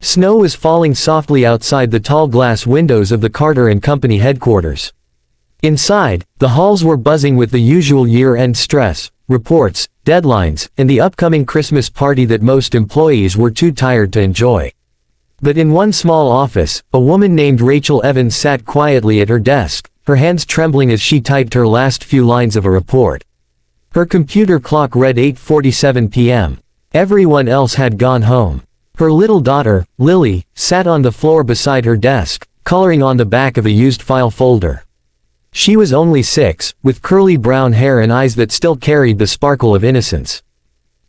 Snow was falling softly outside the tall glass windows of the Carter and Company headquarters. Inside, the halls were buzzing with the usual year-end stress, reports, deadlines, and the upcoming Christmas party that most employees were too tired to enjoy. But in one small office, a woman named Rachel Evans sat quietly at her desk, her hands trembling as she typed her last few lines of a report. Her computer clock read 8:47 p.m. Everyone else had gone home. Her little daughter, Lily, sat on the floor beside her desk, coloring on the back of a used file folder. She was only 6, with curly brown hair and eyes that still carried the sparkle of innocence.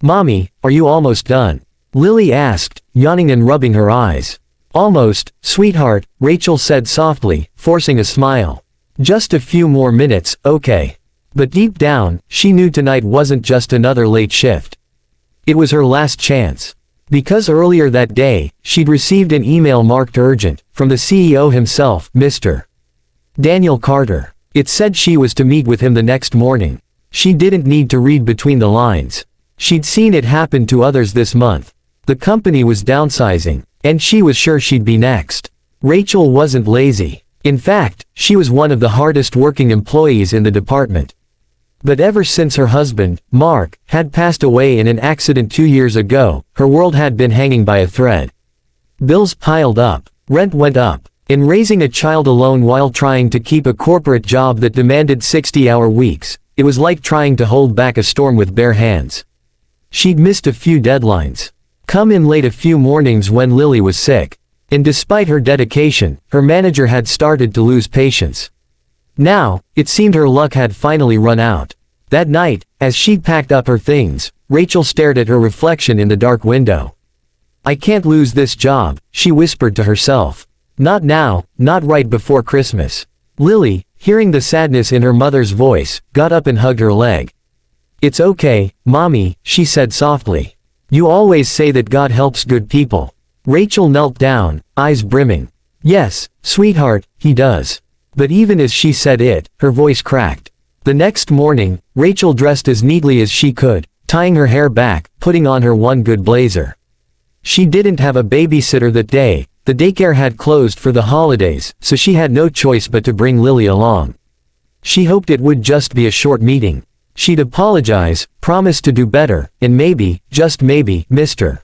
"Mommy, are you almost done?" Lily asked, yawning and rubbing her eyes. "Almost, sweetheart," Rachel said softly, forcing a smile. "Just a few more minutes, okay." But deep down, she knew tonight wasn't just another late shift. It was her last chance. Because earlier that day, she'd received an email marked urgent, from the CEO himself, Mr. Daniel Carter. It said she was to meet with him the next morning. She didn't need to read between the lines. She'd seen it happen to others this month. The company was downsizing, and she was sure she'd be next. Rachel wasn't lazy. In fact, she was one of the hardest working employees in the department. But ever since her husband, Mark, had passed away in an accident 2 years ago, her world had been hanging by a thread. Bills piled up, rent went up, and raising a child alone while trying to keep a corporate job that demanded 60-hour weeks, it was like trying to hold back a storm with bare hands. She'd missed a few deadlines, come in late a few mornings when Lily was sick, and despite her dedication, her manager had started to lose patience. Now, it seemed her luck had finally run out. That night, as she'd packed up her things, Rachel stared at her reflection in the dark window. "I can't lose this job," she whispered to herself. "Not now, not right before Christmas." Lily, hearing the sadness in her mother's voice, got up and hugged her leg. "It's okay, Mommy," she said softly. "You always say that God helps good people." Rachel knelt down, eyes brimming. "Yes, sweetheart, he does." But even as she said it, her voice cracked. The next morning, Rachel dressed as neatly as she could, tying her hair back, putting on her one good blazer. She didn't have a babysitter that day. The daycare had closed for the holidays, so she had no choice but to bring Lily along. She hoped it would just be a short meeting. She'd apologize, promise to do better, and maybe, just maybe, Mr.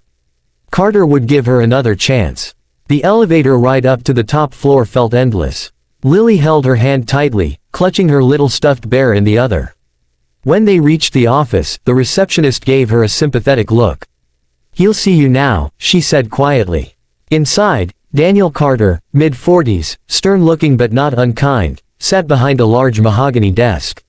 Carter would give her another chance. The elevator ride up to the top floor felt endless. Lily held her hand tightly, clutching her little stuffed bear in the other. When they reached the office, the receptionist gave her a sympathetic look. "He'll see you now," she said quietly. Inside, Daniel Carter, mid-40s, stern-looking but not unkind, sat behind a large mahogany desk.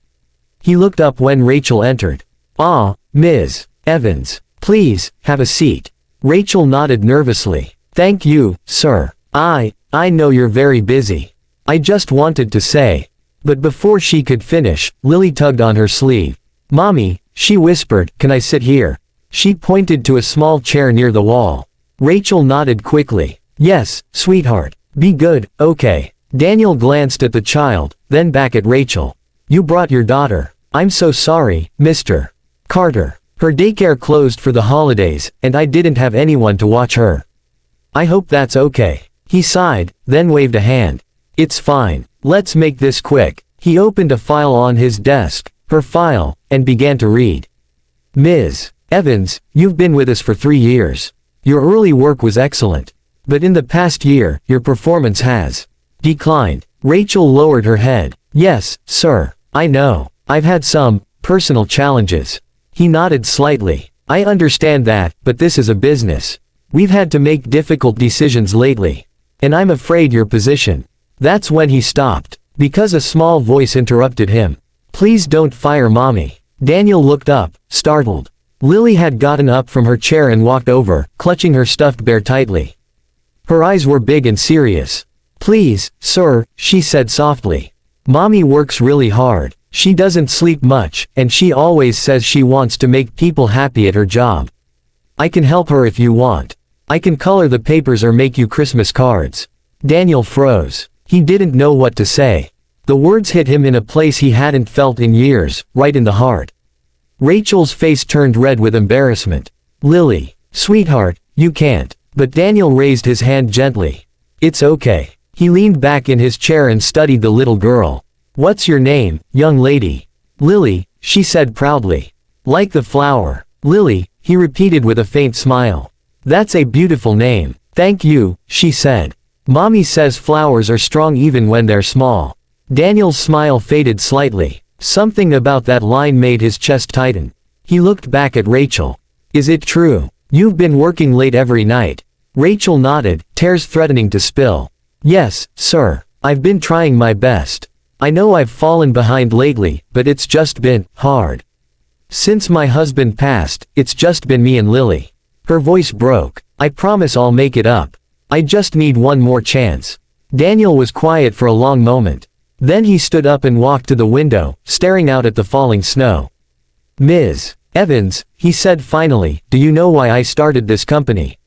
He looked up when Rachel entered. "Ah, Ms. Evans. Please, have a seat." Rachel nodded nervously. "Thank you, sir. I know you're very busy. I just wanted to say." But before she could finish, Lily tugged on her sleeve. "Mommy," she whispered, "can I sit here?" She pointed to a small chair near the wall. Rachel nodded quickly. "Yes, sweetheart. Be good, okay." Daniel glanced at the child, then back at Rachel. "You brought your daughter. I'm so sorry, Mr. Carter. Her daycare closed for the holidays, and I didn't have anyone to watch her. I hope that's okay." He sighed, then waved a hand. "It's fine. Let's make this quick." He opened a file on his desk, her file, and began to read. "Ms. Evans, you've been with us for 3 years. Your early work was excellent. But in the past year, your performance has declined." Rachel lowered her head. "Yes, sir. I know. I've had some personal challenges." He nodded slightly. "I understand that, but this is a business. We've had to make difficult decisions lately. And I'm afraid your position." That's when he stopped, because a small voice interrupted him. "Please don't fire Mommy." Daniel looked up, startled. Lily had gotten up from her chair and walked over, clutching her stuffed bear tightly. Her eyes were big and serious. "Please, sir," she said softly. "Mommy works really hard. She doesn't sleep much, and she always says she wants to make people happy at her job. I can help her if you want. I can color the papers or make you Christmas cards." Daniel froze. He didn't know what to say. The words hit him in a place he hadn't felt in years, right in the heart. Rachel's face turned red with embarrassment. "Lily, sweetheart, you can't. But Daniel raised his hand gently. It's okay. He leaned back in his chair and studied the little girl. What's your name, young lady? Lily, she said proudly. Like the flower. Lily, he repeated with a faint smile. That's a beautiful name. Thank you, she said. Mommy says flowers are strong even when they're small. Daniel's smile faded slightly. Something about that line made his chest tighten. He looked back at Rachel. Is it true? You've been working late every night. Rachel nodded, tears threatening to spill. Yes, sir. I've been trying my best. I know I've fallen behind lately, but it's just been hard. Since my husband passed, it's just been me and Lily. Her voice broke. I promise I'll make it up. I just need one more chance. Daniel was quiet for a long moment. Then he stood up and walked to the window, staring out at the falling snow. Ms. Evans, he said finally, do you know why I started this company?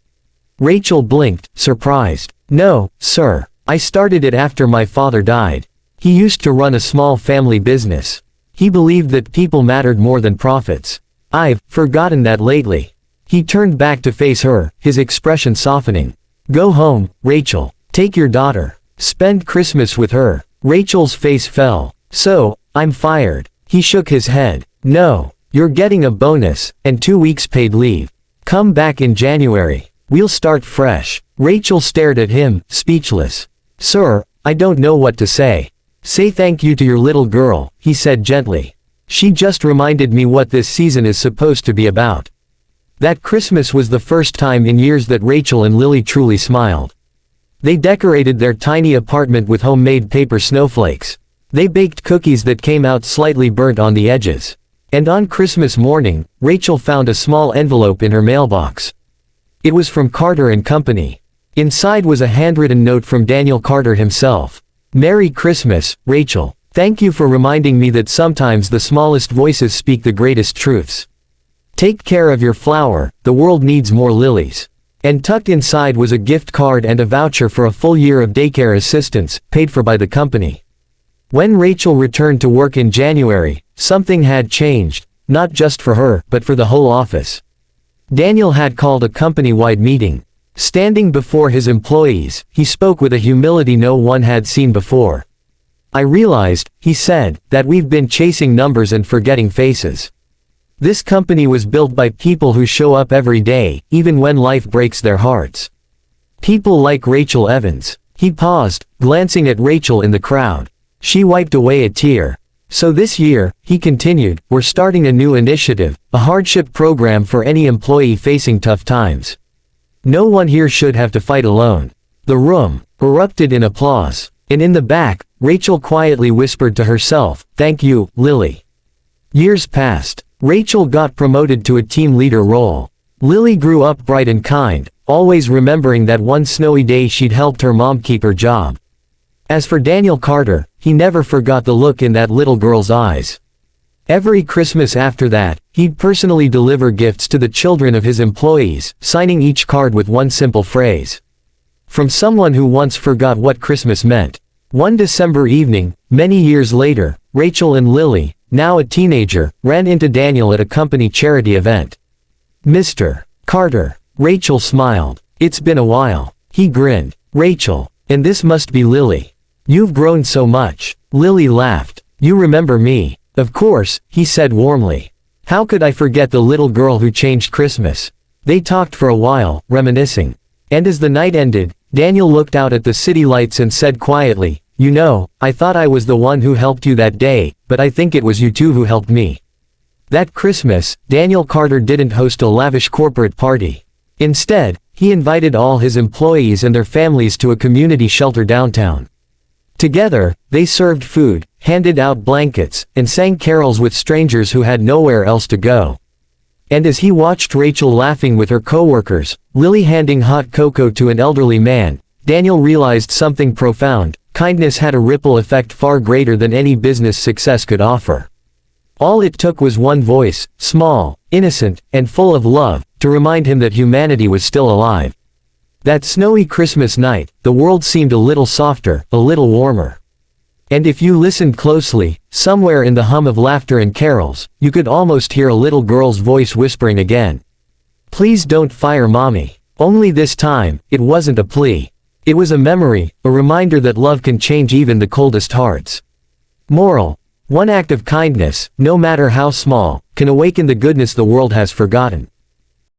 Rachel blinked, surprised. No, sir. I started it after my father died. He used to run a small family business. He believed that people mattered more than profits. I've forgotten that lately. He turned back to face her, his expression softening. Go home, Rachel. Take your daughter. Spend Christmas with her. Rachel's face fell. So, I'm fired. He shook his head. No. You're getting a bonus, and 2 weeks paid leave. Come back in January. We'll start fresh. Rachel stared at him, speechless. Sir, I don't know what to say. Say thank you to your little girl, he said gently. She just reminded me what this season is supposed to be about. That Christmas was the first time in years that Rachel and Lily truly smiled. They decorated their tiny apartment with homemade paper snowflakes. They baked cookies that came out slightly burnt on the edges. And on Christmas morning, Rachel found a small envelope in her mailbox. It was from Carter & Company. Inside was a handwritten note from Daniel Carter himself. Merry Christmas, Rachel. Thank you for reminding me that sometimes the smallest voices speak the greatest truths. Take care of your flower, the world needs more lilies. And tucked inside was a gift card and a voucher for a full year of daycare assistance, paid for by the company. When Rachel returned to work in January, something had changed, not just for her, but for the whole office. Daniel had called a company-wide meeting. Standing before his employees, he spoke with a humility no one had seen before. I realized, he said, that we've been chasing numbers and forgetting faces. This company was built by people who show up every day, even when life breaks their hearts. People like Rachel Evans. He paused, glancing at Rachel in the crowd. She wiped away a tear. So this year, he continued, we're starting a new initiative, a hardship program for any employee facing tough times. No one here should have to fight alone. The room erupted in applause. And in the back, Rachel quietly whispered to herself, thank you, Lily. Years passed. Rachel got promoted to a team leader role. Lily grew up bright and kind, always remembering that one snowy day she'd helped her mom keep her job. As for Daniel Carter, he never forgot the look in that little girl's eyes. Every Christmas after that, he'd personally deliver gifts to the children of his employees, signing each card with one simple phrase. From someone who once forgot what Christmas meant. One December evening, many years later, Rachel and Lily, now a teenager, ran into Daniel at a company charity event. Mr. Carter. Rachel smiled. It's been a while. He grinned. Rachel. And this must be Lily. You've grown so much. Lily laughed. You remember me. Of course, he said warmly. How could I forget the little girl who changed Christmas? They talked for a while, reminiscing. And as the night ended, Daniel looked out at the city lights and said quietly, you know, I thought I was the one who helped you that day, but I think it was you two who helped me. That Christmas, Daniel Carter didn't host a lavish corporate party. Instead, he invited all his employees and their families to a community shelter downtown. Together, they served food, handed out blankets, and sang carols with strangers who had nowhere else to go. And as he watched Rachel laughing with her coworkers, Lily handing hot cocoa to an elderly man, Daniel realized something profound. Kindness had a ripple effect far greater than any business success could offer. All it took was one voice, small, innocent, and full of love, to remind him that humanity was still alive. That snowy Christmas night, the world seemed a little softer, a little warmer. And if you listened closely, somewhere in the hum of laughter and carols, you could almost hear a little girl's voice whispering again. Please don't fire mommy. Only this time, it wasn't a plea. It was a memory, a reminder that love can change even the coldest hearts. Moral: one act of kindness, no matter how small, can awaken the goodness the world has forgotten.